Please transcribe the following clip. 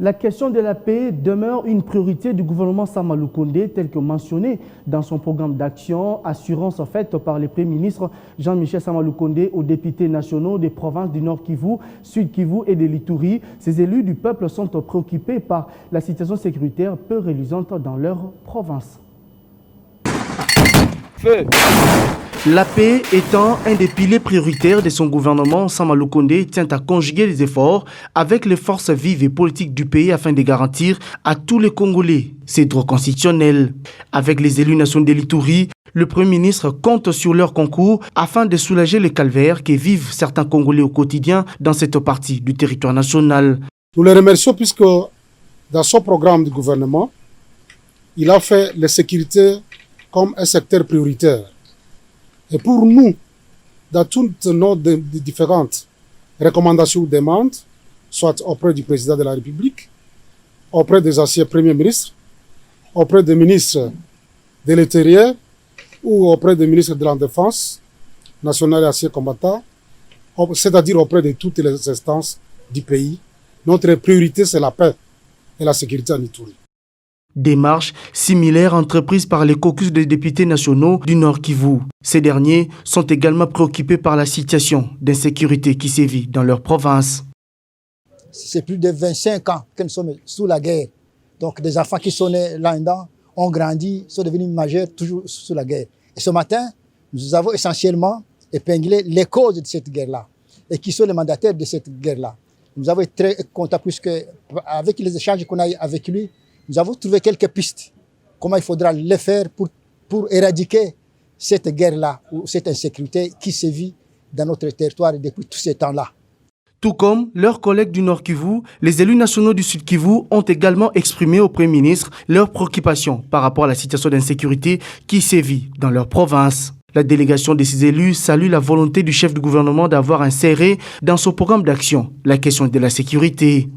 La question de la paix demeure une priorité du gouvernement Sama Lukonde, tel que mentionné dans son programme d'action, assurance faite par le Premier ministre Jean-Michel Sama Lukonde aux députés nationaux des provinces du Nord Kivu, Sud Kivu et de l'Ituri. Ces élus du peuple sont préoccupés par la situation sécuritaire peu reluisante dans leur province. Feu. La paix étant un des piliers prioritaires de son gouvernement, Sama Lukonde tient à conjuguer les efforts avec les forces vives et politiques du pays afin de garantir à tous les Congolais ces droits constitutionnels. Avec les élus nationaux de l'Ituri, le Premier ministre compte sur leur concours afin de soulager le calvaire que vivent certains Congolais au quotidien dans cette partie du territoire national. Nous les remercions puisque dans son programme de gouvernement, il a fait la sécurité comme un secteur prioritaire. Et pour nous, dans toutes nos différentes recommandations ou demandes, soit auprès du président de la République, auprès des anciens premiers ministres, auprès des ministres de l'Intérieur ou auprès des ministres de la Défense nationale et anciens combattants, c'est-à-dire auprès de toutes les instances du pays, notre priorité, c'est la paix et la sécurité en Ituri. Démarche similaire entreprise par les caucus des députés nationaux du Nord Kivu. Ces derniers sont également préoccupés par la situation d'insécurité qui sévit dans leur province. C'est plus de 25 ans que nous sommes sous la guerre. Donc des enfants qui sont nés là-dedans ont grandi, sont devenus majeurs toujours sous la guerre. Et ce matin, nous avons essentiellement épinglé les causes de cette guerre-là et qui sont les mandataires de cette guerre-là. Nous avons été très contents puisque avec les échanges qu'on a eu avec lui, nous avons trouvé quelques pistes, comment il faudra le faire pour éradiquer cette guerre-là, ou cette insécurité qui sévit dans notre territoire depuis tous ces temps-là. Tout comme leurs collègues du Nord Kivu, les élus nationaux du Sud Kivu ont également exprimé au Premier ministre leurs préoccupations par rapport à la situation d'insécurité qui sévit dans leur province. La délégation de ces élus salue la volonté du chef du gouvernement d'avoir inséré dans son programme d'action la question de la sécurité.